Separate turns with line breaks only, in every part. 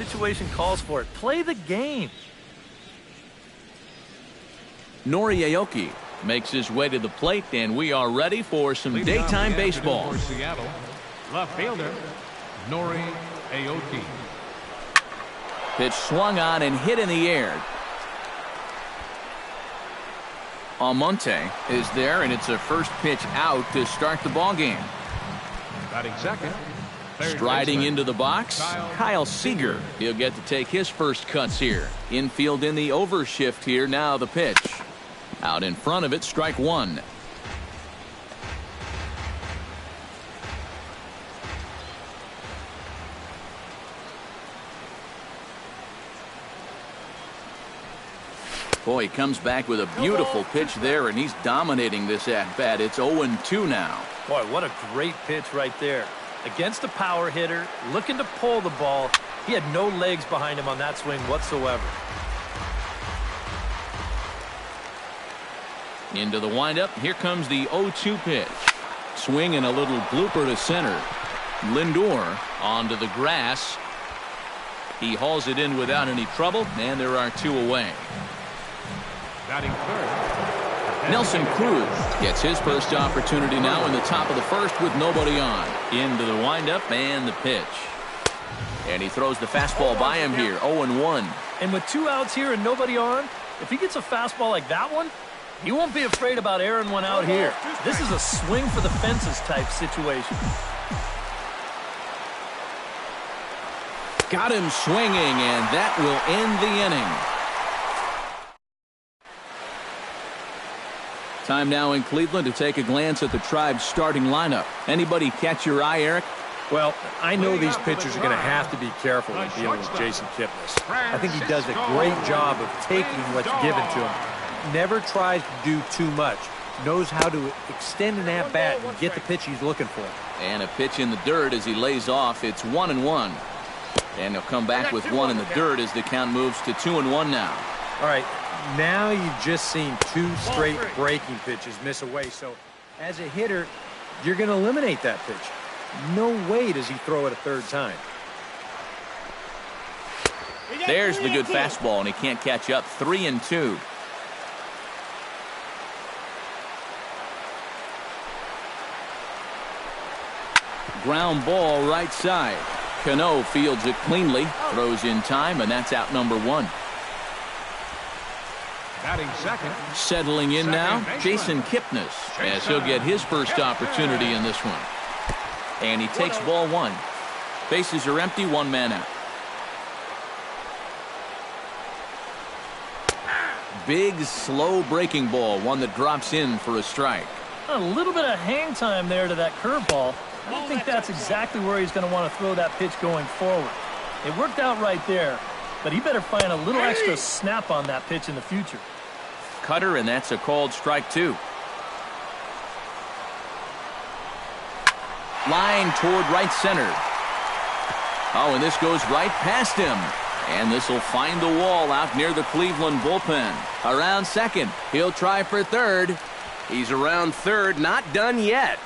situation calls for it. Play the game.
Nori makes his way to the plate, and we are ready for some daytime baseball.
For Seattle, left fielder, Nori Aoki.
Pitch swung on and hit in the air. Almonte is there, and it's a first pitch out to start the ball game.
Batting second.
Striding into the box, Kyle Seager. He'll get to take his first cuts here. Infield in the overshift here. Now the pitch. Out in front of it, strike one. Boy, he comes back with a beautiful pitch there, and he's dominating this at-bat. It's 0-2 now.
Boy, what a great pitch right there. Against a power hitter, looking to pull the ball. He had no legs behind him on that swing whatsoever.
Into the windup. Here comes the 0-2 pitch. Swing and a little blooper to center. Lindor onto the grass. He hauls it in without any trouble, and there are two away.
Batting third.
Nelson Cruz gets his first opportunity now in the top of the first with nobody on. Into the windup and the pitch. And he throws the fastball by him here, 0-1.
And with two outs here and nobody on, if he gets a fastball like that one, he won't be afraid about airing one out here. This is a swing for the fences type situation.
Got him swinging, and that will end the inning. Time now in Cleveland to take a glance at the Tribe's starting lineup. Anybody catch your eye, Eric?
Well, I know these pitchers are going to have to be careful when dealing with Jason Kipnis. I think he does a great job of taking what's given to him. Never tries to do too much. Knows how to extend an at-bat and get the pitch he's looking for.
And a pitch in the dirt as he lays off. It's 1-1. And he'll come back with one in the dirt as the count moves to 2-1 now.
All right, now you've just seen two straight breaking pitches miss away. So as a hitter, you're going to eliminate that pitch. No way does he throw it a third time.
There's the good fastball, and he can't catch up. 3-2. Ground ball right side. Cano fields it cleanly, throws in time, and that's out number one.
Batting second.
Settling in now, Jason Kipnis, as he'll get his first opportunity in this one. And he takes ball one. Bases are empty, one man out. Big, slow breaking ball, one that drops in for a strike.
A little bit of hang time there to that curveball. I don't think that's exactly where he's going to want to throw that pitch going forward. It worked out right there, but he better find a little extra snap on that pitch in the future.
Cutter, and that's a called strike two. Line toward right center. Oh, and this goes right past him. And this will find the wall out near the Cleveland bullpen. Around second. He'll try for third. He's around third, not done yet.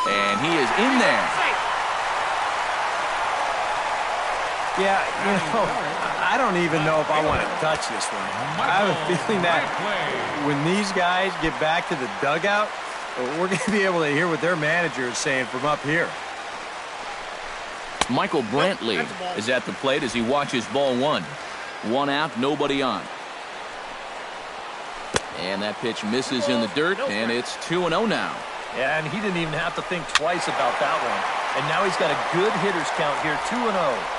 And he is in there.
Yeah, I don't even know if I want to touch this one. I have a feeling that when these guys get back to the dugout, we're going to be able to hear what their manager is saying from up here.
Michael Brantley is at the plate as he watches ball one. One out, nobody on. And that pitch misses in the dirt, and it's 2-0 now.
Yeah, and he didn't even have to think twice about that one. And now he's got a good hitters count here, 2-0.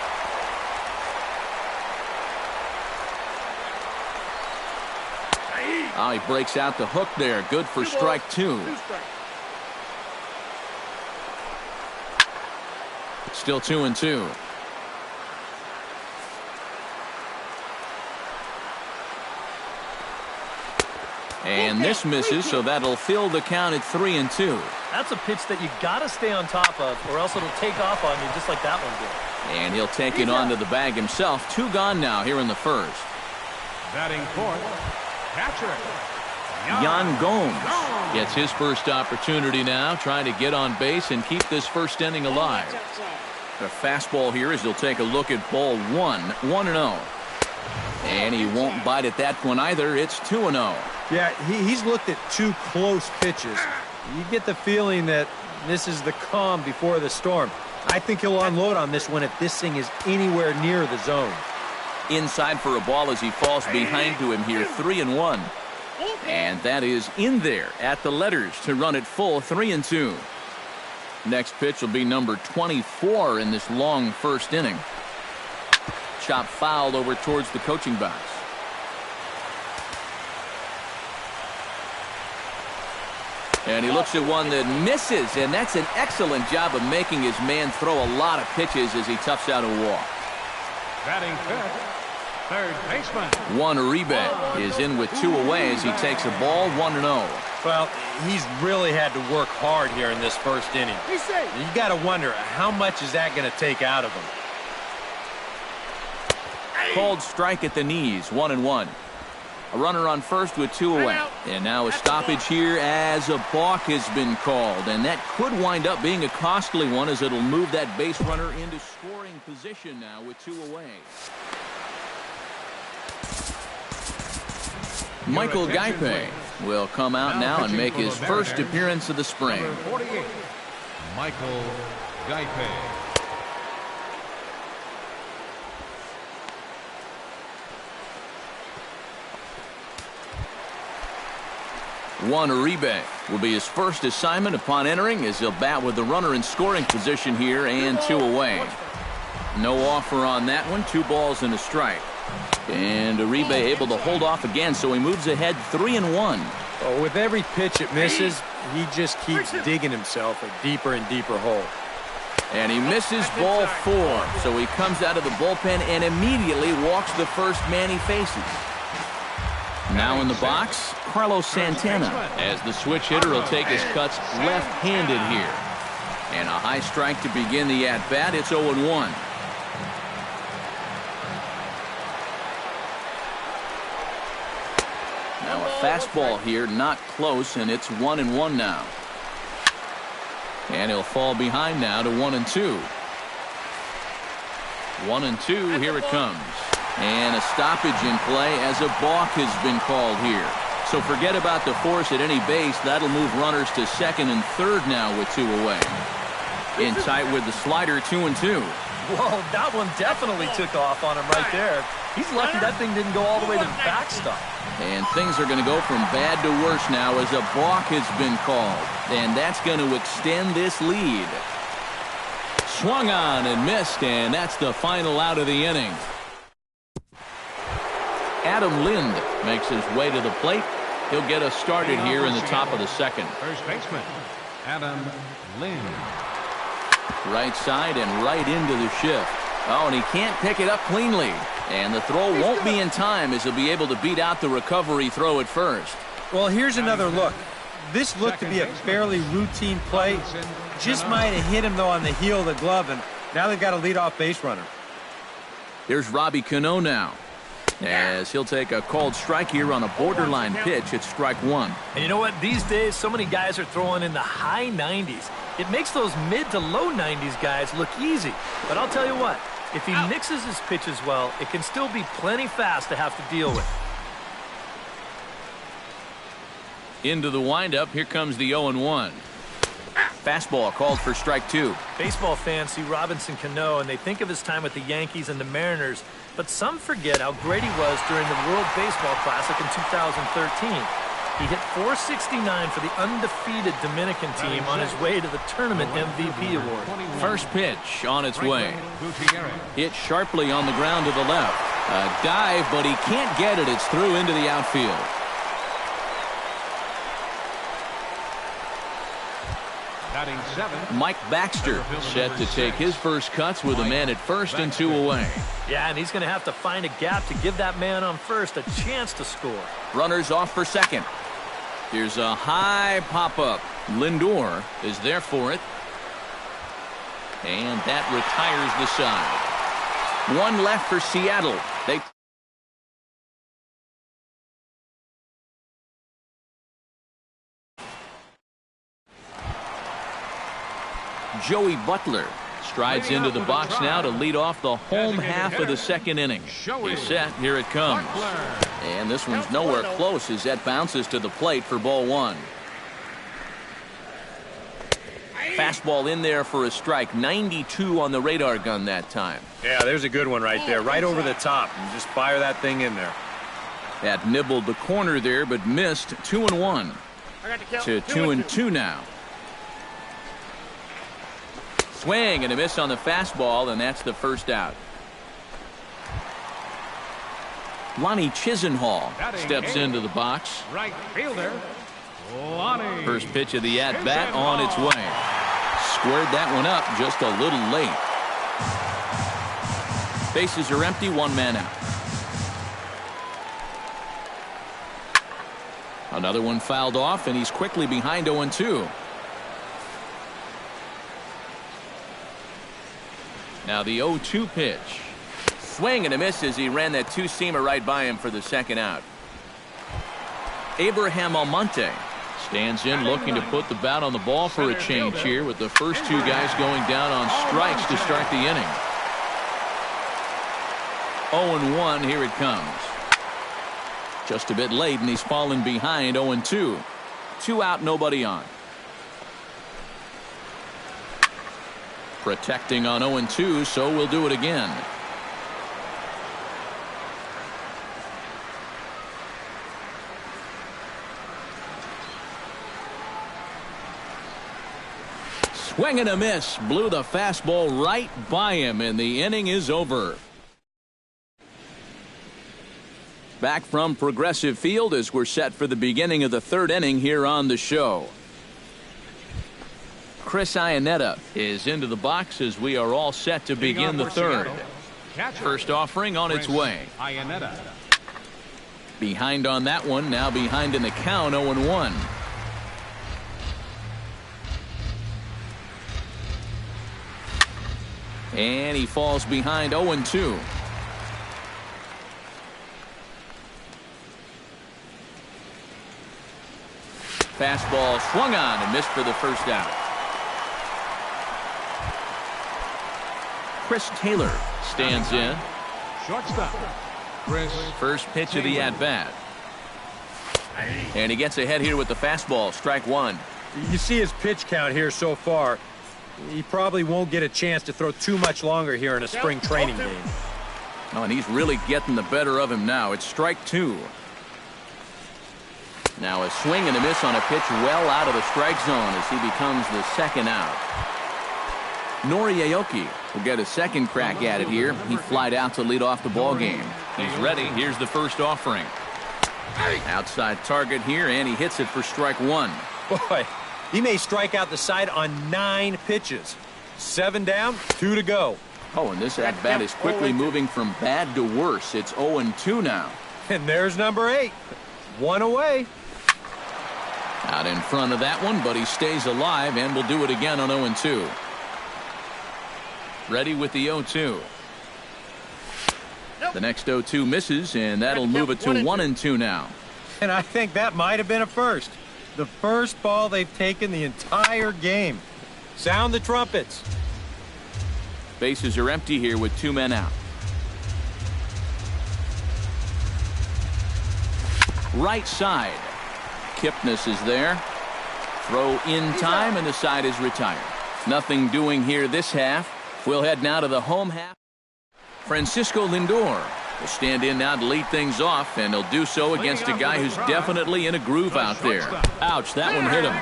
Oh, he breaks out the hook there. Good for strike two. Still 2-2. And this misses, so that'll fill the count at 3-2.
That's a pitch that you got to stay on top of, or else it'll take off on you just like that one did.
And he'll take it onto the bag himself. Two gone now here in the first.
Batting fourth, catcher
Yan Gomes gets his first opportunity now, trying to get on base and keep this first inning alive. The fastball here as he'll take a look at ball 1-0. And he won't bite at that one either. It's 2-0.
Yeah, he's looked at two close pitches. You get the feeling that this is the calm before the storm. I think he'll unload on this one if this thing is anywhere near the zone.
Inside for a ball as he falls behind to him here, 3-1. And that is in there at the letters to run it full, 3-2. Next pitch will be number 24 in this long first inning. Chop foul over towards the coaching box. And he looks at one that misses, and that's an excellent job of making his man throw a lot of pitches as he toughs out a walk.
Batting fifth, third baseman.
Juan Uribe is in with 2 away as he takes a ball, 1-0.
Well, he's really had to work hard here in this first inning. You got to wonder, how much is that going to take out of him?
Called strike at the knees, 1-1. A runner on first with 2 away. And now a stoppage here as a balk has been called. And that could wind up being a costly one as it'll move that base runner into scoring position now with 2 away. Michael Gaipe will come out now and make his first appearance of the spring.
48, Michael Gaipe.
Juan Uribe will be his first assignment upon entering as he'll bat with the runner in scoring position here and 2 away. No offer on that one, 2 balls and a strike. And Uribe able to hold off again, so he moves ahead 3-1.
Oh, with every pitch it misses, he just keeps digging himself a deeper and deeper hole.
And he misses ball 4, so he comes out of the bullpen and immediately walks the first man he faces. Now in the box, Carlos Santana, as the switch hitter will take his cuts left-handed here. And a high strike to begin the at-bat. It's 0-1. Now a fastball here, not close, and it's 1-1 now. And he'll fall behind now to 1-2. 1-2, here it comes. And a stoppage in play as a balk has been called here. So forget about the force at any base. That'll move runners to second and third now with 2 away. In tight with the slider, 2-2.
Whoa, that one definitely took off on him right there. He's lucky that thing didn't go all the way to the backstop.
And things are going to go from bad to worse now as a balk has been called. And that's going to extend this lead. Swung on and missed, and that's the final out of the inning. Adam Lind makes his way to the plate. He'll get us started here in the top of the second.
First baseman, Adam Lind.
Right side and right into the shift. Oh, and he can't pick it up cleanly. And the throw won't be in time as he'll be able to beat out the recovery throw at first.
Well, here's another look. This looked to be a fairly routine play. Just might have hit him, though, on the heel of the glove, and now they've got a leadoff base runner.
Here's Robbie Cano now, as he'll take a called strike here on a borderline pitch at strike 1.
And you know what? These days, so many guys are throwing in the high 90s. It makes those mid to low 90s guys look easy. But I'll tell you what, if he mixes his pitches well, it can still be plenty fast to have to deal with.
Into the windup, here comes the 0-1. Fastball called for strike 2.
Baseball fans see Robinson Cano and they think of his time with the Yankees and the Mariners, but some forget how great he was during the World Baseball Classic in 2013. He hit .469 for the undefeated Dominican team on his way to the tournament MVP award.
First pitch on its way. Hit sharply on the ground to the left. A dive, but he can't get it. It's through into the outfield. Mike Baxter set to take his first cuts with a man at first and 2 away.
Yeah, and he's going to have to find a gap to give that man on first a chance to score.
Runners off for second. Here's a high pop-up. Lindor is there for it. And that retires the side. One left for Seattle. Joey Butler strides into the box now to lead off the home half of the second inning. He's set. Here it comes. And this one's nowhere close as that bounces to the plate for ball one. Fastball in there for a strike. 92 on the radar gun that time.
Yeah, there's a good one right there. Right over the top. And just fire that thing in there.
That nibbled the corner there, but missed. 2-1 to 2-2 now. Swing and a miss on the fastball, and that's the first out. Lonnie Chisenhall steps into the box.
Right fielder, Lonnie.
First pitch of the at-bat on its way. Squared that one up just a little late. Bases are empty, one man out. Another one fouled off, and he's quickly behind 0-2. Now the 0-2 pitch. Swing and a miss as he ran that two-seamer right by him for the second out. Abraham Almonte stands in looking to put the bat on the ball for a change here with the first two guys going down on strikes to start the inning. 0-1, here it comes. Just a bit late, and he's fallen behind 0-2. 2 out, nobody on. Protecting on 0-2, so we'll do it again. Swing and a miss. Blew the fastball right by him, and the inning is over. Back from Progressive Field as we're set for the beginning of the third inning here on the show. Chris Iannetta is into the box as we are all set to begin the third. First offering on its way. Behind on that one, now behind in the count, 0-1. And he falls behind 0-2. Fastball swung on and missed for the first out. Chris Taylor stands in.
Shortstop, Chris.
First pitch of the at-bat. And he gets ahead here with the fastball. Strike one.
You see his pitch count here so far. He probably won't get a chance to throw too much longer here in a spring training game.
Oh, and he's really getting the better of him now. It's strike two. Now a swing and a miss on a pitch well out of the strike zone as he becomes the second out. Nori Aoki will get a second crack at it here. He flied out to lead off the ball game. He's ready. Here's the first offering. Outside target here, and he hits it for strike one.
Boy, he may strike out the side on 9 pitches. 7 down, 2 to go.
Oh, and this at-bat is quickly moving from bad to worse. It's 0-2 now.
And there's number 8. 1 away.
Out in front of that one, but he stays alive and will do it again on 0-2. Ready with the 0-2. The next 0-2 misses, and that'll move it to 1-2 now.
And I think that might have been a first. The first ball they've taken the entire game. Sound the trumpets.
Bases are empty here with 2 men out. Right side. Kipnis is there. Throw in time, and the side is retired. Nothing doing here this half. We'll head now to the home half. Francisco Lindor will stand in now to lead things off, and he'll do so against a guy who's definitely in a groove out there. Ouch, that one hit him.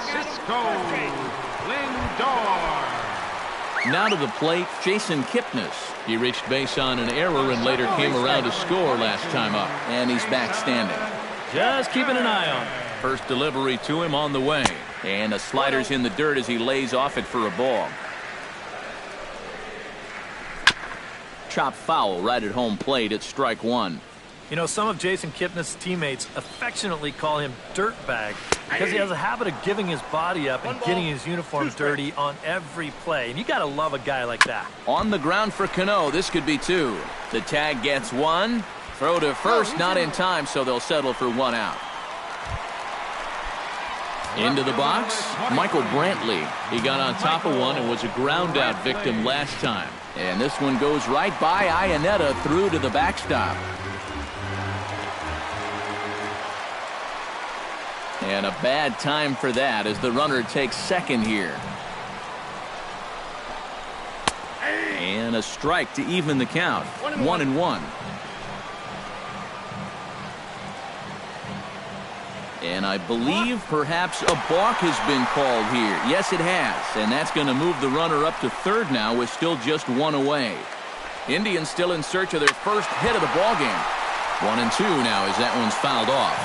Now to the plate, Jason Kipnis. He reached base on an error and later came around to score last time up, and he's back standing.
Just keeping an eye on him.
First delivery to him on the way, and a slider's in the dirt as he lays off it for a ball. Chop foul right at home plate at strike one.
You know, some of Jason Kipnis' teammates affectionately call him Dirtbag because he has a habit of giving his body up and getting his uniform dirty on every play. And you got to love a guy like that.
On the ground for Cano. This could be 2. The tag gets 1. Throw to first, not in time, so they'll settle for 1 out. Into the box, Michael Brantley. He got on top of one and was a ground out victim last time. And this one goes right by Iannetta through to the backstop. And a bad time for that as the runner takes second here. And a strike to even the count. 1-1. And I believe perhaps a balk has been called here. Yes, it has. And that's going to move the runner up to third now with still just one away. Indians still in search of their first hit of the ballgame. 1-2 now as that one's fouled off.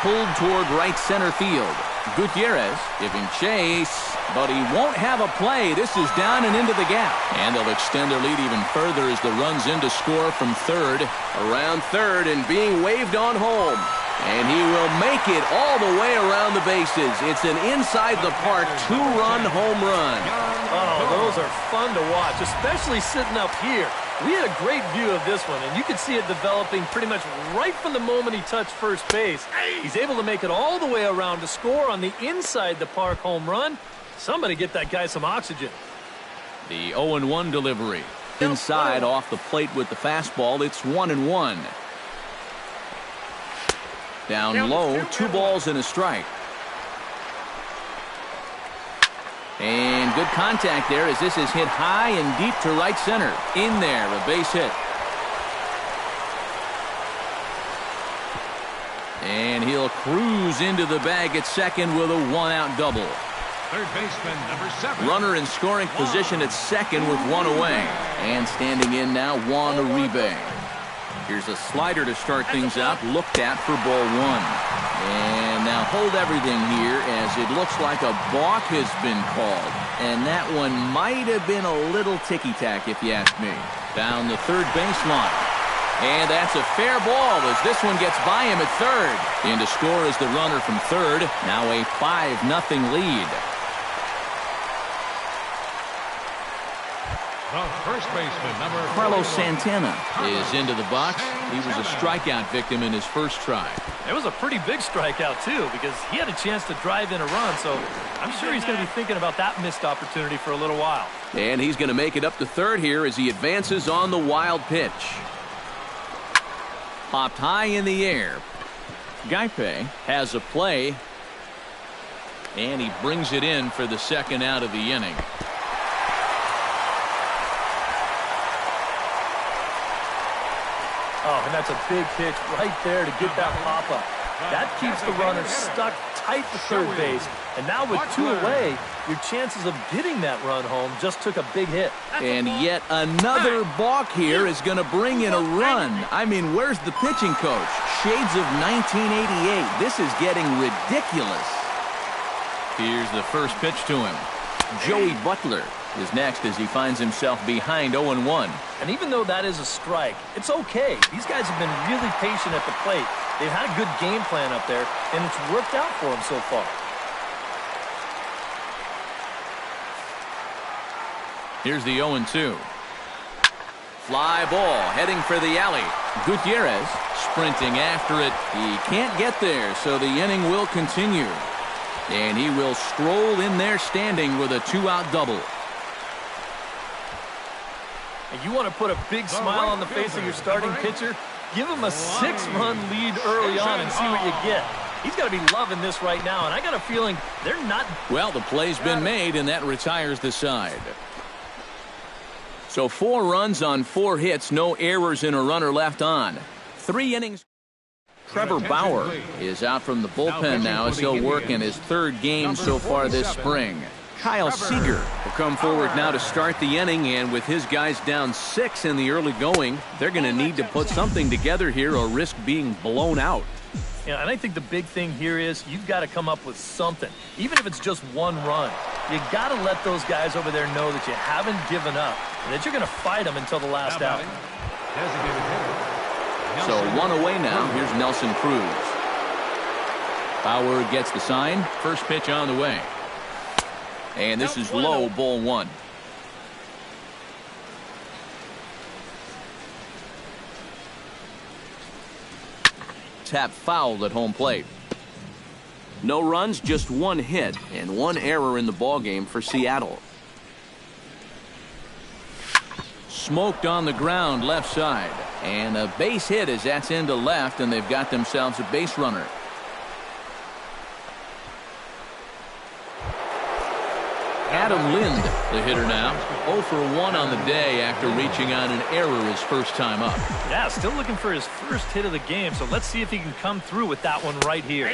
Pulled toward right center field. Gutierrez giving chase, but he won't have a play. This is down and into the gap. And they'll extend their lead even further as the run's in to score from third. Around third and being waved on home. And he will make it all the way around the bases. It's an inside-the-park two-run home run.
Oh, those are fun to watch, especially sitting up here. We had a great view of this one, and you could see it developing pretty much right from the moment he touched first base. He's able to make it all the way around to score on the inside-the-park home run. Somebody get that guy some oxygen.
The 0-1 delivery. Inside off the plate with the fastball, it's 1-1. Down low, 2 balls and a strike. And good contact there as this is hit high and deep to right center. In there, a base hit. And he'll cruise into the bag at second with a one-out double.
Third baseman, number 7.
Runner in scoring position at second with one away. And standing in now, Juan Uribe. Here's a slider to start things out, looked at for ball 1. And now hold everything here as it looks like a balk has been called. And that one might have been a little ticky-tack if you ask me. Down the third baseline. And that's a fair ball as this one gets by him at third. In to score is the runner from third. Now a 5-0 lead.
The first baseman, number
Carlos
41.
Santana is into the box. He was a strikeout victim in his first try.
It was a pretty big strikeout, too, because he had a chance to drive in a run, so I'm sure he's going to be thinking about that missed opportunity for a little while.
And he's going to make it up to third here as he advances on the wild pitch. Popped high in the air. Gaipe has a play, and he brings it in for the second out of the inning.
Oh, and that's a big pitch right there to get that pop-up. That keeps the runner stuck tight to third base. And now with 2 away, your chances of getting that run home just took a big hit.
And yet another balk here is going to bring in a run. I mean, where's the pitching coach? Shades of 1988. This is getting ridiculous. Here's the first pitch to him. Joey Butler is next as he finds himself behind 0-1.
And even though that is a strike, it's okay. These guys have been really patient at the plate. They've had a good game plan up there, and it's worked out for them so far.
Here's the 0-2. Fly ball heading for the alley. Gutierrez sprinting after it. He can't get there, so the inning will continue. And he will stroll in there standing with a 2-out double.
And you want to put a big smile on the face of your starting pitcher? Give him a 6-run lead early on and see what you get. He's got to be loving this right now, and I got a feeling they're not.
Well, the play's been made, and that retires the side. So 4 runs on 4 hits, no errors and a runner left on. 3 innings. Trevor Bauer is out from the bullpen now as he'll work in his 3rd game so far this spring. Kyle Seager will come forward now to start the inning, and with his guys down 6 in the early going, they're going to need to put something together here or risk being blown out.
Yeah, and I think the big thing here is you've got to come up with something, even if it's just 1 run. You got to let those guys over there know that you haven't given up and that you're going to fight them until the last out.
So 1 away now. Here's Nelson Cruz. Bauer gets the sign. First pitch on the way. And this is low, ball 1. tap foul at home plate. No runs, just one hit, and one error in the ballgame for Seattle. Smoked on the ground left side. And a base hit as that's into left, and they've got themselves a base runner. Adam Lind, the hitter now, 0 for 1 on the day after reaching on an error his first time up.
Yeah, still looking for his first hit of the game, so let's see if he can come through with that one right here.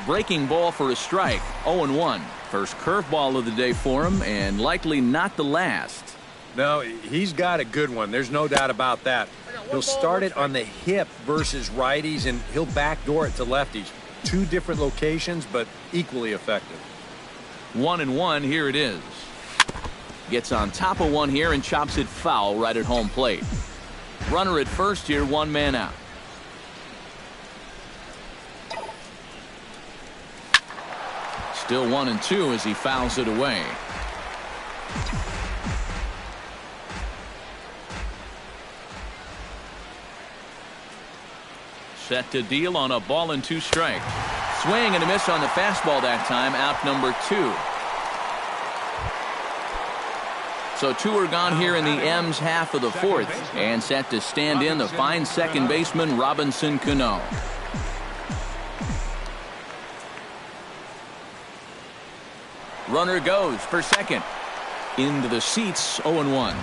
Breaking ball for a strike, 0-1. First curveball of the day for him, and likely not the last.
No, he's got a good one. There's no doubt about that. He'll start it on the hip versus righties, and he'll backdoor it to lefties. Two different locations, but equally effective.
1-1, here it is. Gets on top of one here and chops it foul right at home plate. Runner at first here, one man out. Still 1-2 as he fouls it away. Set to deal on a ball and 2 strikes. Swing and a miss on the fastball that time, out number 2. So 2 are gone here in the M's half of the 4th, and set to stand in the fine second baseman Robinson Cano. Runner goes for second. Into the seats, 0-1.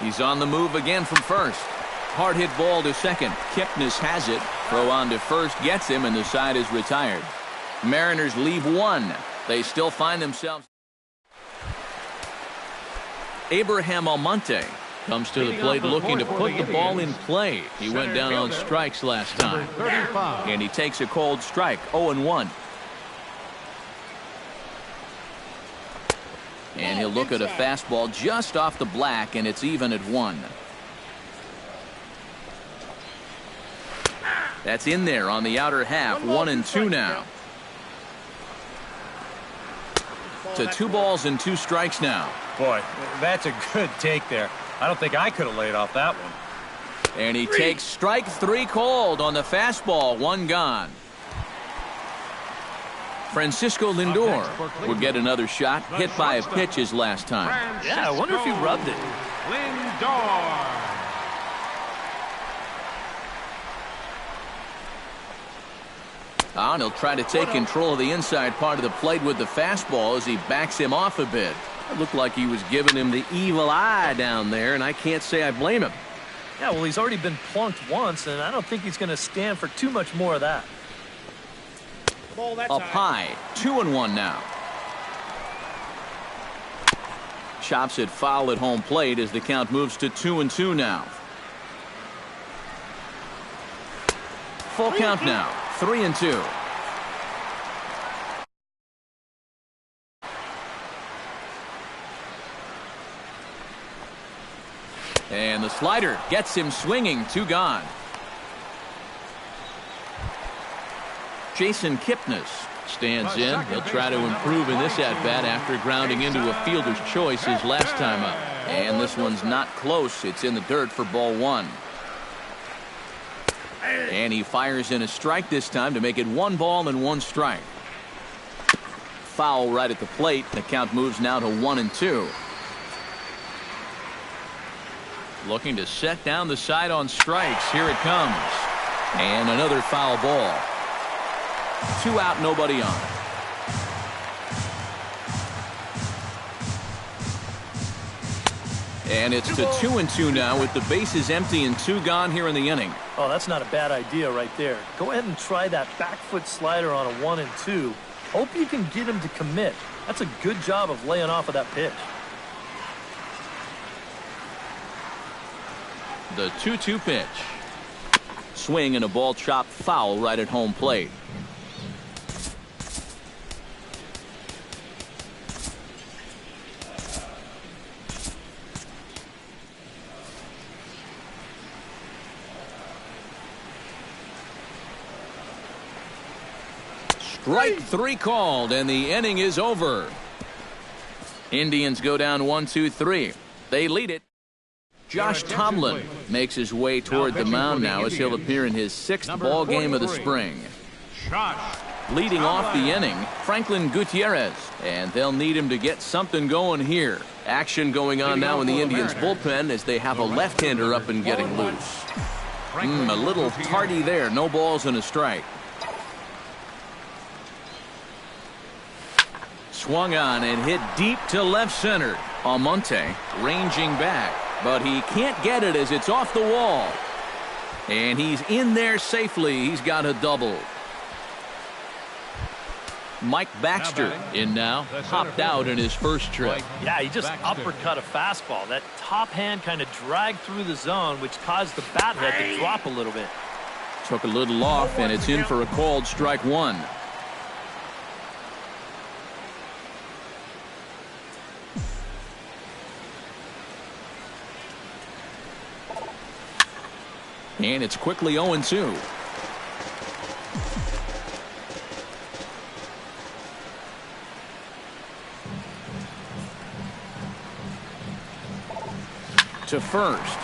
He's on the move again from first. Hard hit ball to second. Kipnis has it. Throw on to first gets him, and the side is retired. Mariners leave 1. They still find themselves. Abraham Almonte comes to the plate looking to put the ball in play. He went down on strikes last time. And he takes a cold strike, 0-1. And he'll look at a fastball just off the black, and it's even at 1. That's in there on the outer half, 1-2 now. To 2 balls and 2 strikes now.
Boy, that's a good take there. I don't think I could have laid off that one.
And he takes strike 3 cold on the fastball, 1 gone. Francisco Lindor will get another shot, hit by a pitch his last time.
Yeah, I wonder if he rubbed it.
Lindor.
And he'll try to take control of the inside part of the plate with the fastball as he backs him off a bit. It looked like he was giving him the evil eye down there, and I can't say I blame him.
Yeah, well, he's already been plunked once, and I don't think he's going to stand for too much more of that.
Up high, 2-1 now. Chops it foul at home plate as the count moves to 2-2 now. Full count now, 3-2. And the slider gets him swinging, 2 gone. Jason Kipnis stands in. He'll try to improve in this at-bat after grounding into a fielder's choice his last time up. And this one's not close. It's in the dirt for ball 1. And he fires in a strike this time to make it 1 ball and 1 strike. Foul right at the plate. The count moves now to 1-2. Looking to set down the side on strikes. Here it comes. And another foul ball. 2 out, nobody on. And it's to 2-2 now with the bases empty and 2 gone here in the inning.
Oh, that's not a bad idea right there. Go ahead and try that back foot slider on a 1-2. Hope you can get him to commit. That's a good job of laying off of that pitch.
The 2-2 pitch. Swing and a ball chopped foul right at home plate. Strike 3 called, and the inning is over. Indians go down 1-2-3. They lead it. Josh Tomlin makes his way toward the mound now as he'll appear in his 6th ball game of the spring. Leading off the inning, Franklin Gutierrez, and they'll need him to get something going here. Action going on now in the Indians' bullpen as they have a left-hander up and getting loose. A little tardy there. No balls and a strike. Swung on and hit deep to left center. Almonte ranging back, but he can't get it as it's off the wall. And he's in there safely. He's got a double. Mike Baxter in now, hopped out in his first trip.
Yeah, he just uppercut a fastball. That top hand kind of dragged through the zone, which caused the bat head to drop a little bit.
Took a little off, and it's in for a called strike one. And it's quickly 0-2. To first.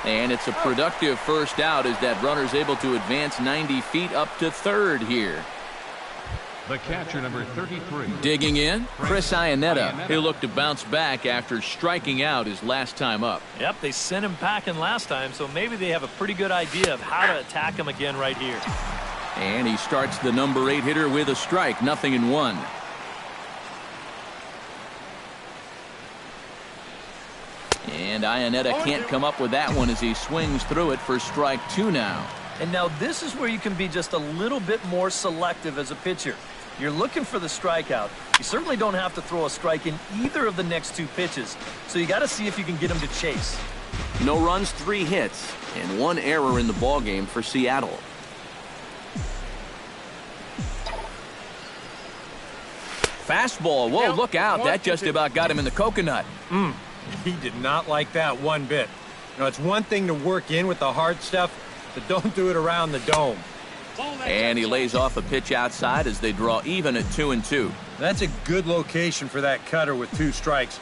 And it's a productive first out as that runner's able to advance 90 feet up to third here.
The catcher, number 33.
Digging in, Chris Iannetta. He'll look to bounce back after striking out his last time up.
Yep, they sent him packing last time, so maybe they have a pretty good idea of how to attack him again right here.
And he starts the number 8 hitter with a strike, 0-1. And Iannetta can't come up with that one as he swings through it for strike 2 now.
And now this is where you can be just a little bit more selective as a pitcher. You're looking for the strikeout. You certainly don't have to throw a strike in either of the next 2 pitches. So you got to see if you can get him to chase.
No runs, 3 hits, and 1 error in the ballgame for Seattle. Fastball. Whoa, look out. That just about got him in the coconut.
He did not like that one bit. You know, it's one thing to work in with the hard stuff, but don't do it around the dome.
And he lays off a pitch outside as they draw even at 2-2.
That's a good location for that cutter with 2 strikes.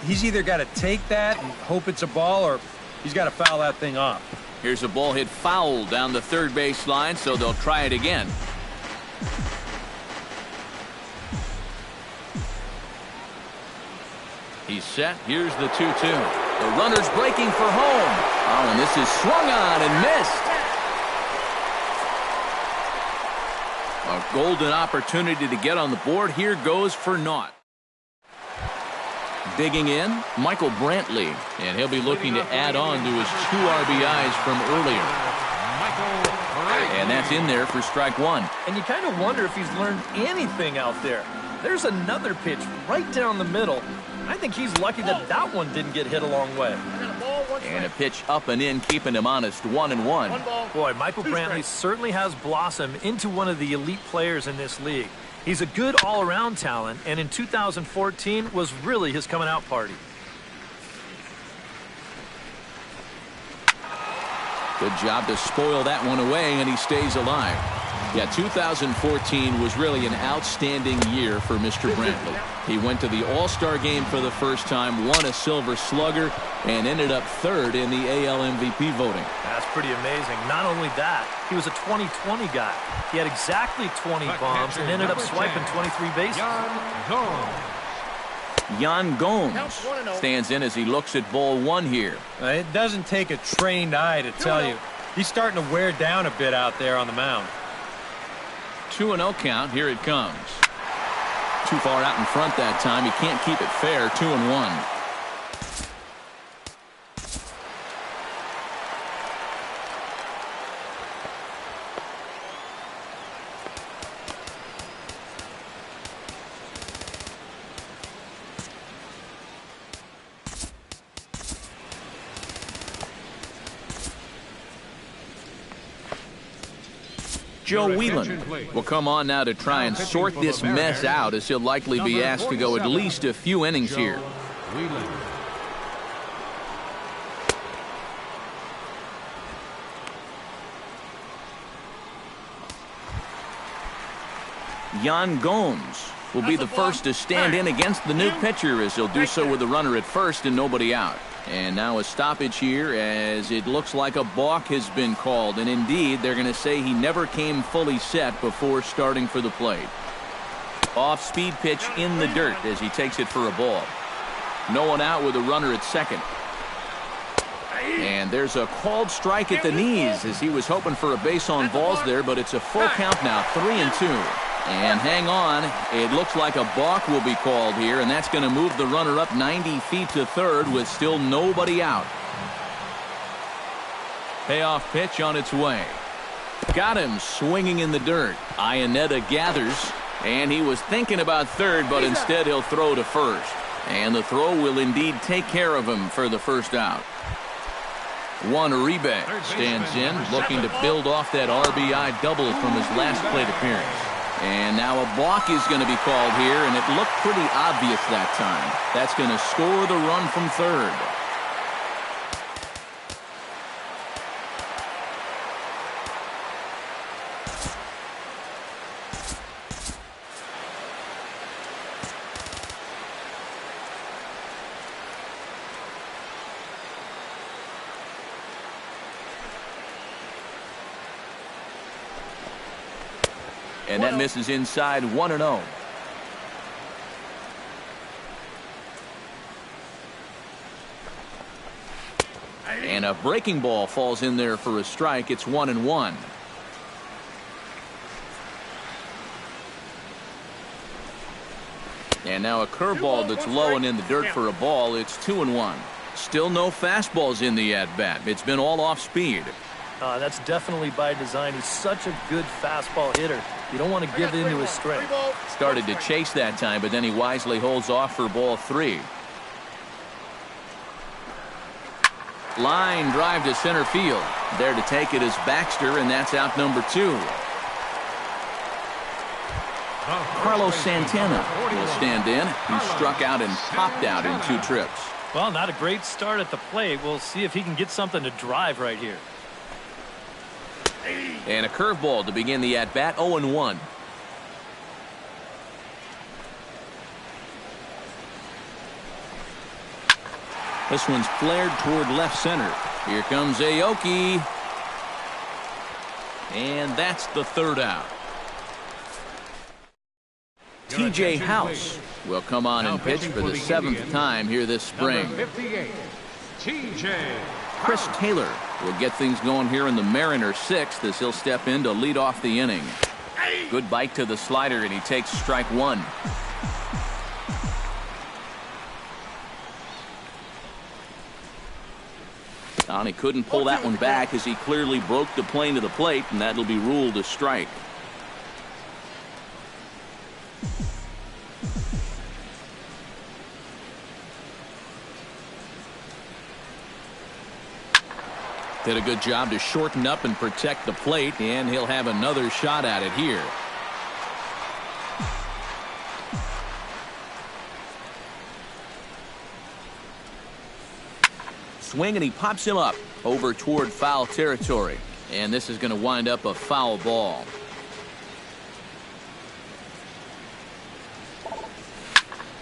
He's either got to take that and hope it's a ball, or he's got to foul that thing off.
Here's a ball hit foul down the third base line, so they'll try it again. He's set. Here's the 2-2. The runner's breaking for home. Oh, and this is swung on and missed. A golden opportunity to get on the board. Here goes for naught. Digging in, Michael Brantley, and he'll be looking to add on to his 2 RBIs from earlier. And that's in there for strike 1.
And you kind of wonder if he's learned anything out there. There's another pitch right down the middle. I think he's lucky that that one didn't get hit a long way.
And a pitch up and in, keeping him honest, 1-1.
Boy, Michael Brantley certainly has blossomed into one of the elite players in this league. He's a good all-around talent, and in 2014 was really his coming-out party.
Good job to spoil that one away, and he stays alive. Yeah, 2014 was really an outstanding year for Mr. Brantley. He went to the All-Star game for the first time, won a Silver Slugger, and ended up 3rd in the AL MVP voting.
That's pretty amazing. Not only that, he was a 20-20 guy. He had exactly 20 bombs and ended up swiping 23 bases.
Yan Gomes stands in as he looks at ball 1 here.
It doesn't take a trained eye to tell you. He's starting to wear down a bit out there on the mound.
2-0 count. Here it comes. Too far out in front that time. He can't keep it fair. 2-1. Joe Whelan will come on now to try and sort this mess out, as he'll likely be asked to go at least a few innings here. Yan Gomes will be the first to stand in against the new pitcher, as he'll do so with a runner at first and nobody out. And now a stoppage here, as it looks like a balk has been called. And indeed, they're going to say he never came fully set before starting for the plate. Off-speed pitch in the dirt as he takes it for a ball. No one out with a runner at second. And there's a called strike at the knees, as he was hoping for a base on balls there, but it's a full count now, 3-2. And hang on, it looks like a balk will be called here, and that's going to move the runner up 90 feet to third with still nobody out. Payoff pitch on its way. Got him swinging in the dirt. Iannetta gathers, and he was thinking about third, but instead he'll throw to first. And the throw will indeed take care of him for the first out. Juan Uribe stands in, looking to build off that RBI double from his last plate appearance. And now a balk is going to be called here, and it looked pretty obvious that time. That's going to score the run from third. And that misses inside, 1-0. And a breaking ball falls in there for a strike. It's 1-1. And now a curveball that's low and in the dirt for a ball. It's 2-1. Still no fastballs in the at-bat. It's been all off speed.
That's definitely by design. He's such a good fastball hitter. You don't want to give in to his strength.
Started to chase that time, but then he wisely holds off for ball 3. Line drive to center field. There to take it is Baxter, and that's out number 2. Carlos Santana will stand in. He struck out and popped out in 2 trips.
Well, not a great start at the plate. We'll see if he can get something to drive right here.
And a curveball to begin the at-bat, 0-1. This one's flared toward left center. Here comes Aoki. And that's the third out. TJ House will come on and pitch for the 7th time here this spring. Chris Taylor will get things going here in the Mariners 6th as he'll step in to lead off the inning. Good bite to the slider, and he takes strike 1. And he couldn't pull that one back as he clearly broke the plane to the plate, and that'll be ruled a strike. Did a good job to shorten up and protect the plate, and he'll have another shot at it here. Swing, and he pops him up over toward foul territory. And this is going to wind up a foul ball.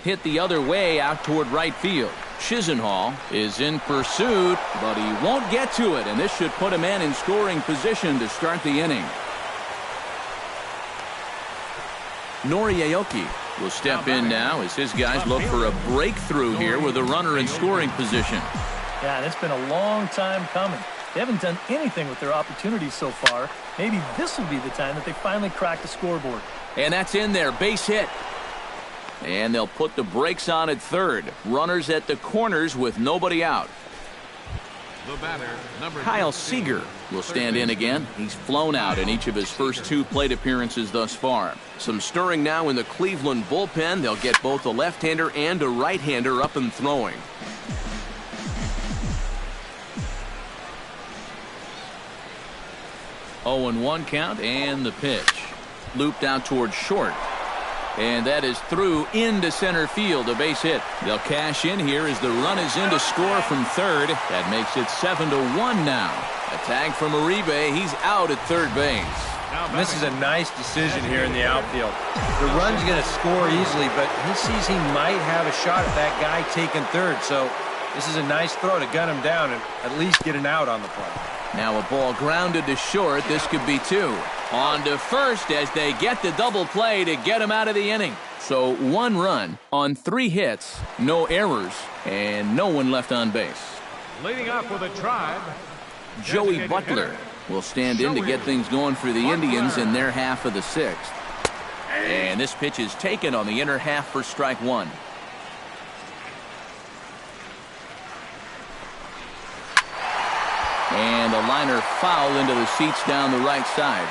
Hit the other way out toward right field. Chisenhall is in pursuit, but he won't get to it, and this should put a man in scoring position to start the inning. Nori Aoki will step in now as his guys look for a breakthrough here with a runner in scoring position.
Yeah, and it's been a long time coming. They haven't done anything with their opportunities so far. Maybe this will be the time that they finally crack the scoreboard.
And that's in there, base hit. And they'll put the brakes on at third. Runners at the corners with nobody out.
The batter, number
Kyle
13,
Seager will stand in again. He's flown out in each of his first 2 plate appearances thus far. Some stirring now in the Cleveland bullpen. They'll get both a left-hander and a right-hander up and throwing. Oh, and 1 count, and the pitch. Looped out towards short. And that is through into center field, a base hit. They'll cash in here as the run is in to score from third. That makes it 7-1 now. A tag from Uribe. He's out at third base.
And this is a nice decision here in the outfield. The run's going to score easily, but he sees he might have a shot at that guy taking third. So this is a nice throw to gun him down and at least get an out on the play.
Now a ball grounded to short. This could be two. On to first as they get the double play to get him out of the inning. So 1 run on 3 hits, no errors, and no one left on base.
Leading off with a Tribe,
Joey Butler will stand in to get things going for the Indians in their half of the 6th. And this pitch is taken on the inner half for strike 1. And a liner foul into the seats down the right side.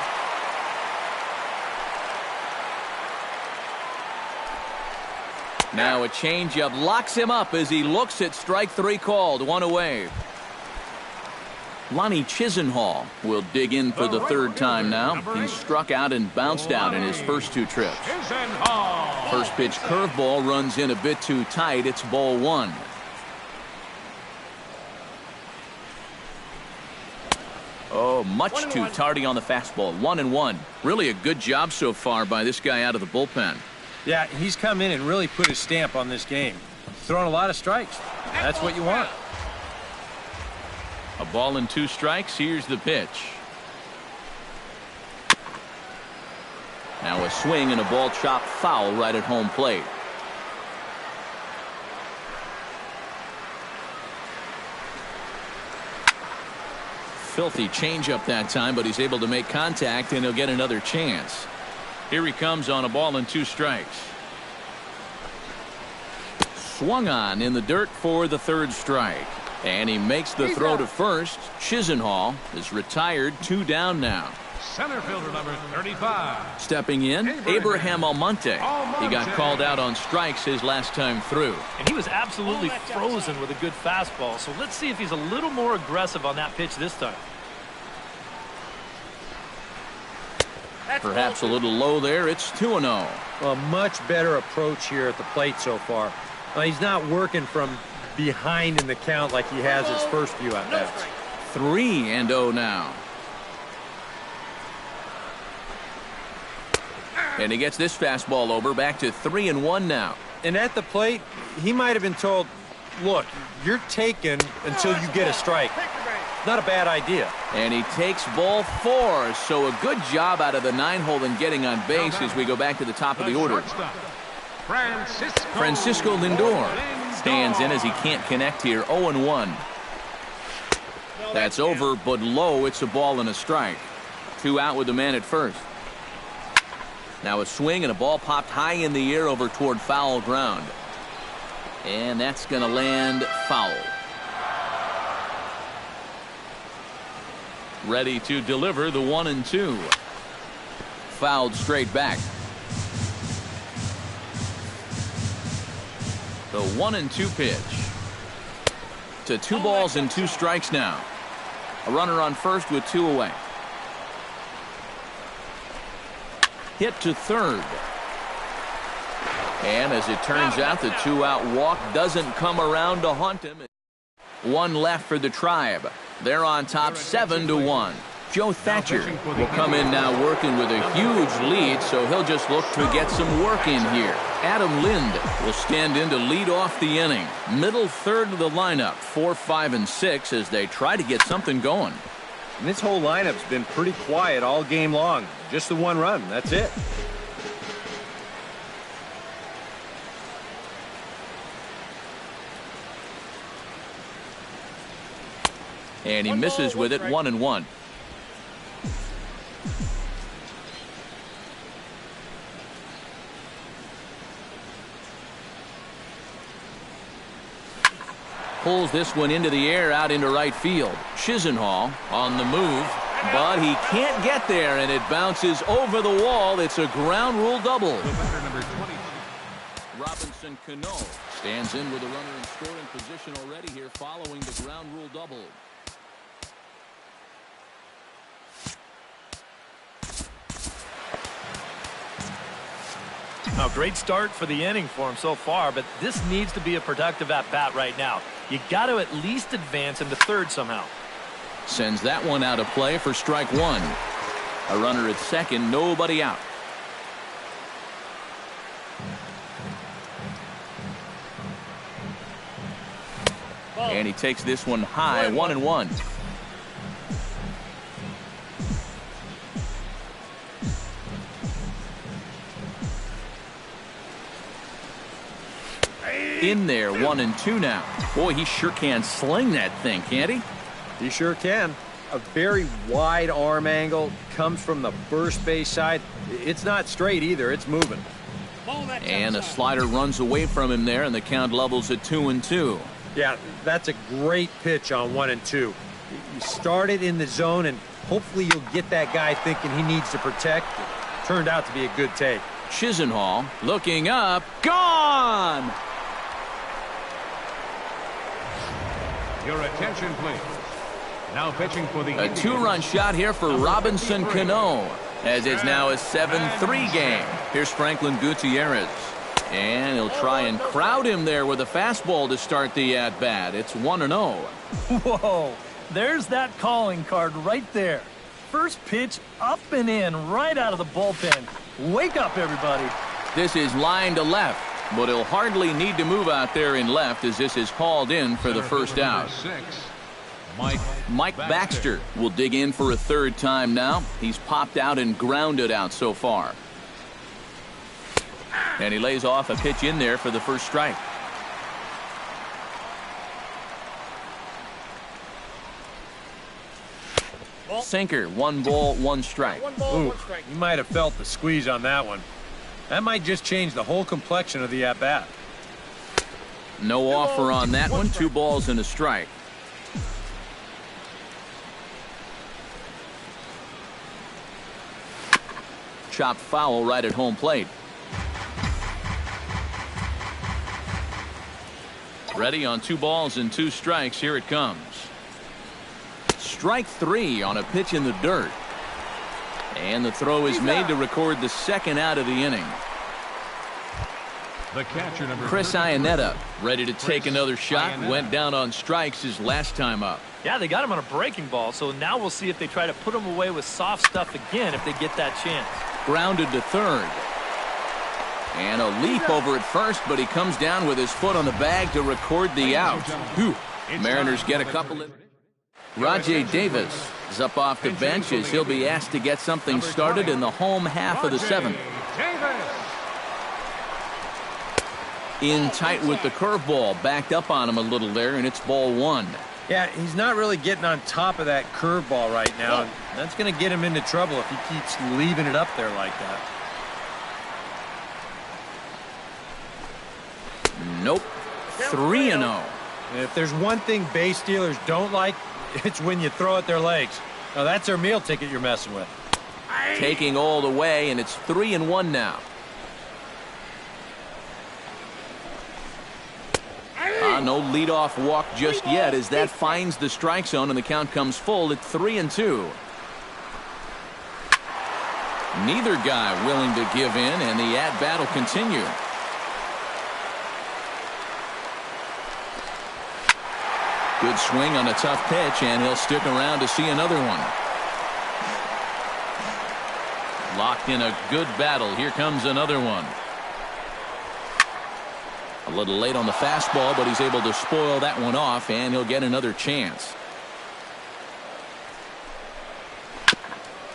Now a changeup locks him up as he looks at strike 3 called. 1 away. Lonnie Chisenhall will dig in for the 3rd time now. He's struck out and bounced out in his first 2 trips. First pitch curveball runs in a bit too tight. It's ball 1. Oh, much too tardy on the fastball. 1-1. Really a good job so far by this guy out of the bullpen.
Yeah, he's come in and really put his stamp on this game. Throwing a lot of strikes. That's what you want.
A ball and 2 strikes. Here's the pitch. Now a swing and a ball chopped foul right at home plate. Filthy changeup that time, but he's able to make contact and he'll get another chance. Here he comes on a ball and 2 strikes. Swung on in the dirt for the 3rd strike. And he makes the throw to first. Chisenhall is retired. 2 down now.
Center fielder number 35.
Stepping in, Abraham Almonte. He got called out on strikes his last time through.
And he was absolutely frozen with a good fastball. So let's see if he's a little more aggressive on that pitch this time.
Perhaps a little low there. It's 2-0.
A much better approach here at the plate so far. He's not working from behind in the count like he has his first few at-bats.
3-0 now. And he gets this fastball over, back to 3-1 now.
And at the plate, he might have been told, look, you're taken until you get a strike. Not a bad idea.
And he takes ball 4. So a good job out of the 9-hole in getting on base as we go back to the top of the order. Francisco Lindor stands in as he can't connect here. 0-1. That's over, but low. It's a ball and a strike. 2 out with the man at first. Now a swing and a ball popped high in the air over toward foul ground. And that's going to land foul. Ready to deliver the 1-2. Fouled straight back. The 1-2 pitch. To 2 balls and 2 strikes now. A runner on first with 2 away. Hit to third. And as it turns out, the 2-out walk doesn't come around to haunt him. 1 left for the Tribe. They're on top 7-1. Joe Thatcher will come in now working with a huge lead, so he'll just look to get some work in here. Adam Lind will stand in to lead off the inning. Middle third of the lineup, 4, 5, and 6 as they try to get something going.
And this whole lineup's been pretty quiet all game long. Just the 1 run. That's it.
And he misses with it. 1-1. Pulls this one into the air out into right field. Chisenhall on the move, but he can't get there, and it bounces over the wall. It's a ground rule double. Robinson Cano stands in with a runner in scoring position already here following the ground rule double.
Now, great start for the inning for him so far, but this needs to be a productive at-bat right now. You got to at least advance into third somehow.
Sends that one out of play for strike 1. A runner at second, nobody out. And he takes this one high, 1-1. In there, 1-2 now. Boy, he sure can sling that thing, can't he?
He sure can. A very wide arm angle, comes from the first base side. It's not straight either, it's moving.
And a slider runs away from him there, and the count levels at 2-2.
Yeah, that's a great pitch on 1-2. You start it in the zone, and hopefully you'll get that guy thinking he needs to protect. It turned out to be a good take.
Chisenhall looking up, gone!
Your attention, please. Now pitching for the
A two-run shot here for Robinson Cano, as it's now a 7-3 game. Here's Franklin Gutierrez. And he'll try and crowd him there with a fastball to start the at-bat. It's 1-0.
Whoa, there's that calling card right there. First pitch up and in right out of the bullpen. Wake up, everybody.
This is line to left, but he'll hardly need to move out there in left as this is hauled in for the first out. Mike Baxter will dig in for a third time now. He's popped out and grounded out so far. And he lays off a pitch in there for the first strike. Sinker, 1 ball, 1 strike.
Ooh, you might have felt the squeeze on that one. That might just change the whole complexion of the at-bat.
No offer on that one. 2 balls and a strike. Chopped foul right at home plate. Ready on 2 balls and 2 strikes. Here it comes. Strike 3 on a pitch in the dirt. And the throw is made to record the second out of the inning.
The catcher, number
Chris Iannetta ready to take another shot. Went down on strikes his last time up.
Yeah, they got him on a breaking ball, so now we'll see if they try to put him away with soft stuff again if they get that chance.
Grounded to third. And a leap over at first, but he comes down with his foot on the bag to record the out. Whew. Mariners get a couple of... Rajay Davis is up off the bench as he'll be asked to get something started in the home half of the 7th. In tight with the curveball, backed up on him a little there, and it's ball 1.
Yeah, he's not really getting on top of that curveball right now. And that's going to get him into trouble if he keeps leaving it up there like that.
Nope. 3-0.
If there's one thing base stealers don't like, it's when you throw at their legs. Now, that's their meal ticket you're messing with.
Taking all the way, and it's 3-1 now. No leadoff walk just yet as that finds the strike zone and the count comes full at 3-2. Neither guy willing to give in, and the at-bat will continue. Good swing on a tough pitch, and he'll stick around to see another one. Locked in a good battle. Here comes another one. A little late on the fastball, but he's able to spoil that one off, and he'll get another chance.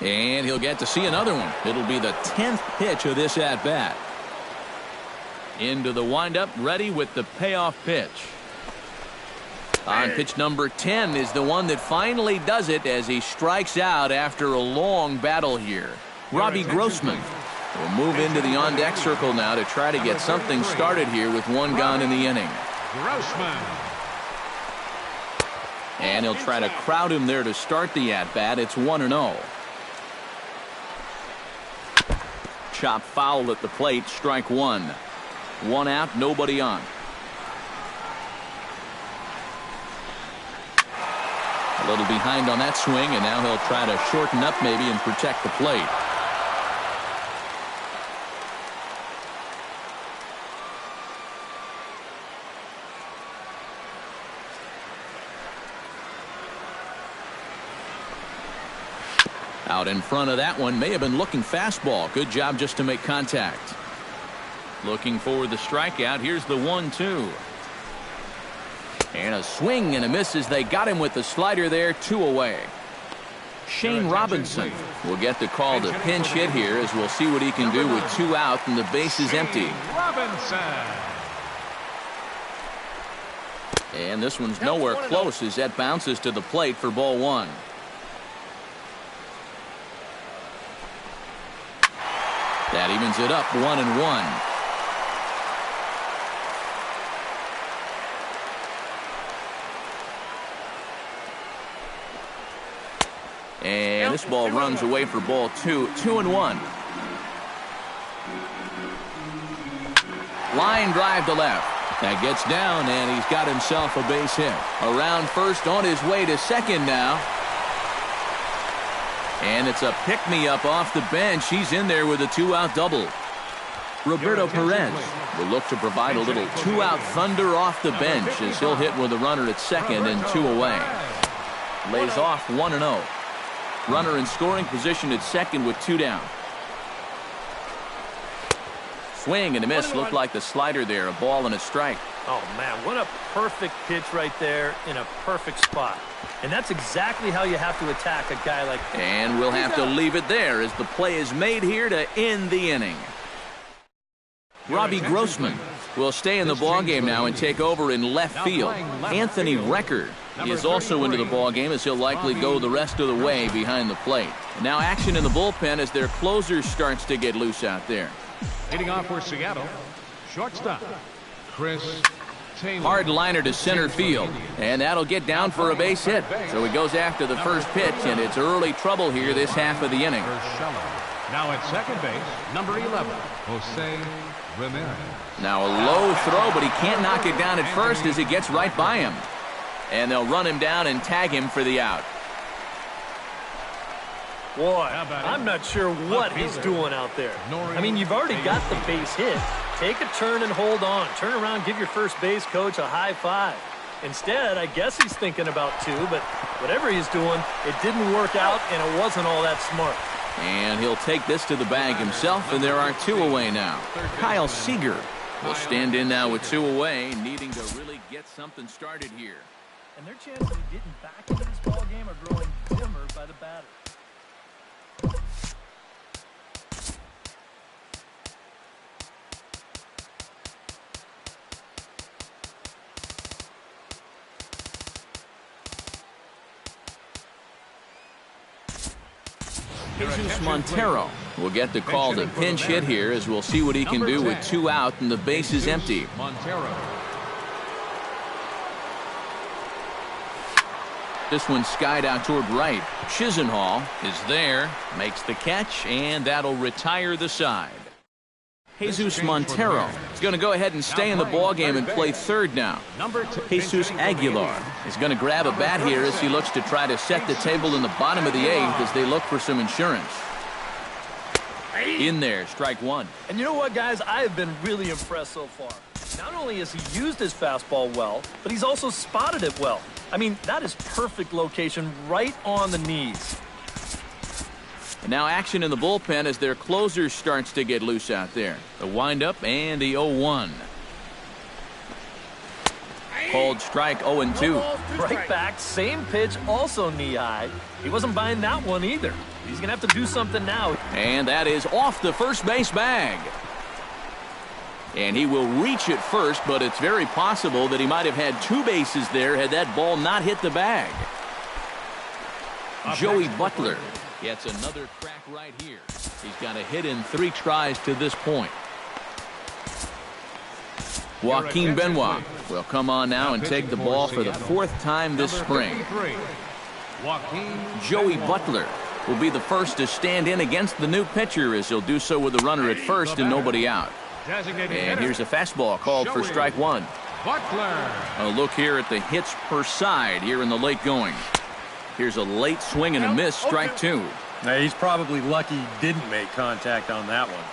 And he'll get to see another one. It'll be the 10th pitch of this at-bat. Into the windup, ready with the payoff pitch. On pitch number 10 is the one that finally does it as he strikes out after a long battle here. Robbie Grossman will move into the on-deck circle now to try to get something started here with 1 gone in the inning.
Grossman.
And he'll try to crowd him there to start the at-bat. It's 1-0. Chop foul at the plate, strike 1. 1 out, nobody on. A little behind on that swing, and now he'll try to shorten up maybe and protect the plate. Out in front of that one may have been looking fastball. Good job just to make contact. Looking for the strikeout. Here's the 1-2. And a swing and a miss as they got him with the slider there. 2 away. Shane Robinson will get the call to pinch hit here as we'll see what he can do with 2 out and the base is empty. And this one's nowhere close as that bounces to the plate for ball 1. That evens it up 1-1. And this ball runs away for ball 2. 2-1. Line drive to left. That gets down, and he's got himself a base hit. Around first, on his way to second now. And it's a pick-me-up off the bench. He's in there with a 2-out double. Roberto Perez will look to provide a little 2-out thunder off the bench as he'll hit with a runner at second and 2 away. Lays off 1-0. Runner in scoring position at second with 2 down. Swing and a miss. Looked like the slider there. A ball and a strike.
Oh, man, what a perfect pitch right there in a perfect spot. And that's exactly how you have to attack a guy like that.
And we'll have to leave it there as the play is made here to end the inning. Robbie Grossman will stay in the ballgame now and take over in left field. Anthony Recker is also into the ballgame as he'll likely go the rest of the way behind the plate. And now action in the bullpen as their closer starts to get loose out there.
Leading off for Seattle, shortstop Chris Taylor.
Hard liner to center field, and that'll get down for a base hit. So he goes after the first pitch, and it's early trouble here this half of the inning.
Now at second base, number 11, Jose Ramirez.
Now a low throw, but he can't knock it down at first as it gets right by him. And they'll run him down and tag him for the out.
Boy, I'm not sure what he's doing out there. I mean, you've already got the base hit. Take a turn and hold on. Turn around, give your first base coach a high five. Instead, I guess he's thinking about 2, but whatever he's doing, it didn't work out, and it wasn't all that smart.
And he'll take this to the bag himself, and there are 2 away now. Kyle Seager will stand in now with 2 away, needing to really get something started here.
And their chances of getting back into this ballgame are growing dimmer by the batter.
Jesus Montero will get the call to pinch hit here as we'll see what he can do with 2 out and the base is empty.
Montero.
This one skied out toward right. Chisenhall is there, makes the catch, and that'll retire the side. Jesus Montero is going to go ahead and stay in the ballgame and play third now. Jesus Aguilar is going to grab a bat here as he looks to try to set the table in the bottom of the 8th as they look for some insurance. In there, strike 1.
And you know what, guys? I have been really impressed so far. Not only has he used his fastball well, but he's also spotted it well. I mean, that is perfect location right on the knees.
And now action in the bullpen as their closer starts to get loose out there. The windup and the 0-1. Called strike 0-2.
Right back, same pitch, also knee high. He wasn't buying that one either. He's going to have to do something now.
And that is off the first base bag. And he will reach it first, but it's very possible that he might have had 2 bases there had that ball not hit the bag. Joey Butler gets another crack right here. He's got a hit in 3 tries to this point. Joaquin Benoit will come on now and take the ball for the 4th time this spring. Joey Butler will be the first to stand in against the new pitcher as he'll do so with a runner at first and nobody out. And here's a fastball called for strike 1. A look here at the hits per side here in the late going. Here's a late swing and a miss, strike 2.
Now, he's probably lucky he didn't make contact on that one.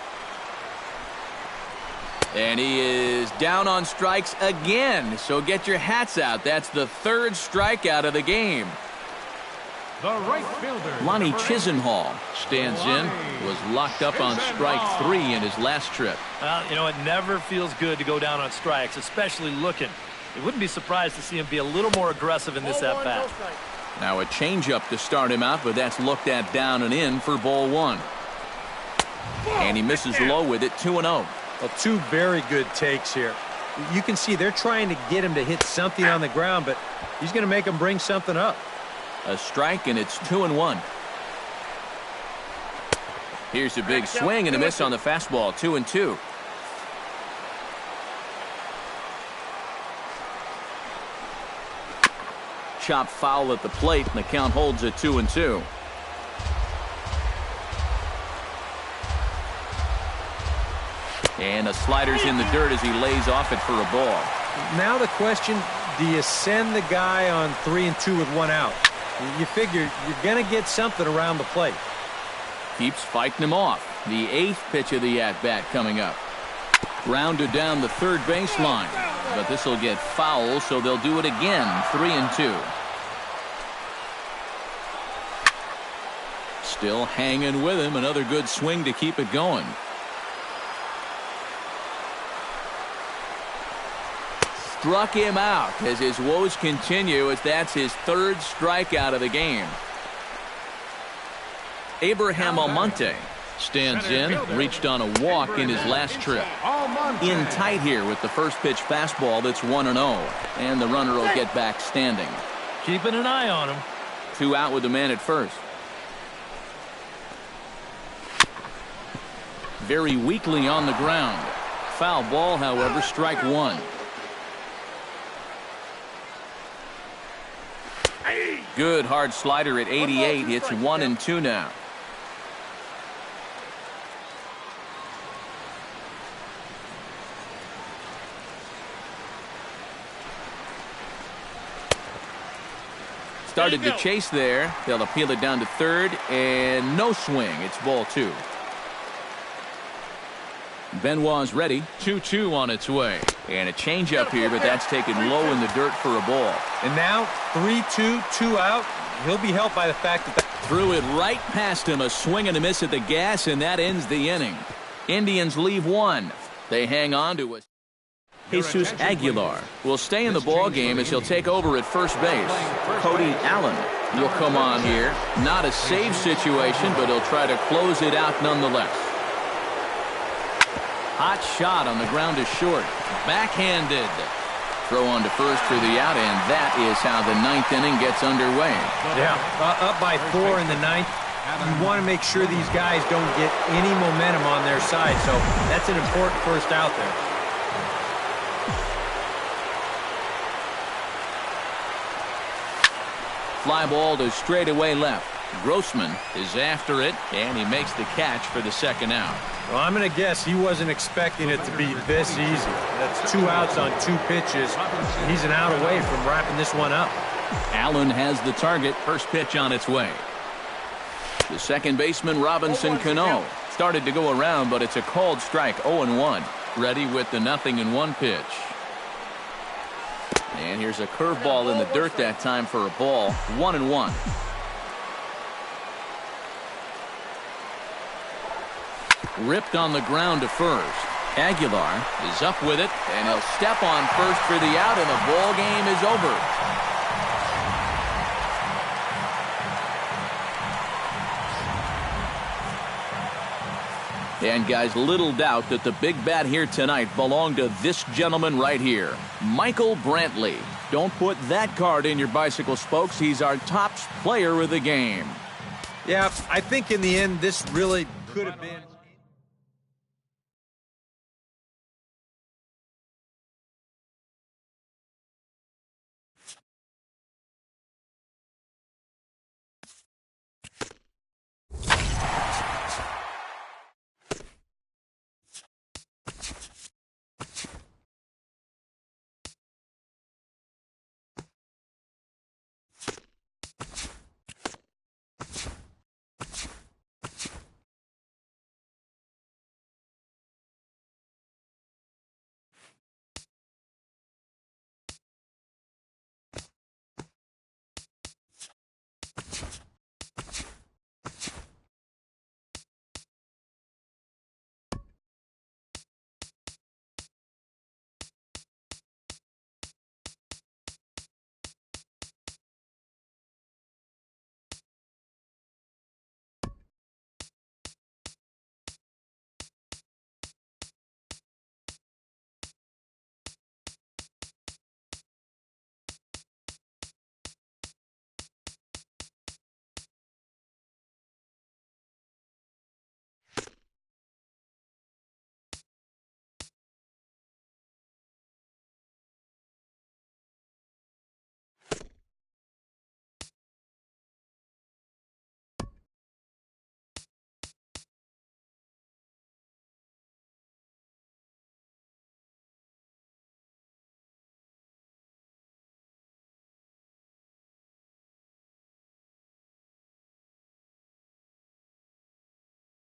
And he is down on strikes again. So get your hats out. That's the 3rd strikeout of the game.
The right fielder.
Lonnie Chisenhall stands in, was locked up on strike 3 in his last trip.
Well, you know, it never feels good to go down on strikes, especially looking. You wouldn't be surprised to see him be a little more aggressive in this at-bat.
Now a changeup to start him out, but that's looked at down and in for ball 1. And he misses low with it, 2-0.
Well, two very good takes here. You can see they're trying to get him to hit something on the ground, but he's going to make him bring something up.
A strike, and it's 2-1. Here's a big swing and a miss on the fastball, 2-2. Chop foul at the plate, and the count holds at 2-2. And the slider's in the dirt as he lays off it for a ball.
Now the question, do you send the guy on 3-2 with 1 out? You figure you're going to get something around the plate.
Keeps fighting him off. The 8th pitch of the at-bat coming up. Grounded down the third baseline. But this will get foul, so they'll do it again. 3-2. Still hanging with him. Another good swing to keep it going. Struck him out as his woes continue, as that's his 3rd strikeout of the game. Abraham Almonte stands in, reached on a walk in his last trip. In tight here with the first pitch fastball that's 1-0, and the runner will get back standing.
Keeping an eye on him.
2 out with the man at first. Very weakly on the ground. Foul ball, however, strike 1. Good hard slider at 88. It's 1-2 now. Started to chase there. They'll appeal it down to third, and no swing. It's ball 2. Benoit's ready. 2-2 on its way. And a changeup here, but that's taken low in the dirt for a ball.
And now 3-2, 2 out. He'll be helped by the fact that
threw it right past him. A swing and a miss at the gas, and that ends the inning. Indians leave 1. They hang on to it. Jesus Aguilar will stay in the ball game as he'll take over at first base. Cody Allen will come on here. Not a save situation, but he'll try to close it out nonetheless. Hot shot on the ground is short. Backhanded. Throw on to first for the out, and that is how the 9th inning gets underway.
Yeah, up by 4 in the 9th. You want to make sure these guys don't get any momentum on their side, so that's an important first out there.
Fly ball to straightaway left. Grossman is after it, and he makes the catch for the 2nd out.
Well, I'm going to guess he wasn't expecting it to be this easy. That's 2 outs on 2 pitches. He's an out away from wrapping this one up.
Allen has the target. First pitch on its way. The second baseman, Robinson Cano, started to go around, but it's a called strike, 0-1. Ready with the 0-1 pitch. And here's a curveball in the dirt that time for a ball, 1-1. Ripped on the ground to first. Aguilar is up with it, and he'll step on first for the out, and the ball game is over. And guys, little doubt that the big bat here tonight belonged to this gentleman right here, Michael Brantley. Don't put that card in your bicycle spokes. He's our top player of the game.
Yeah, I think in the end this really could have been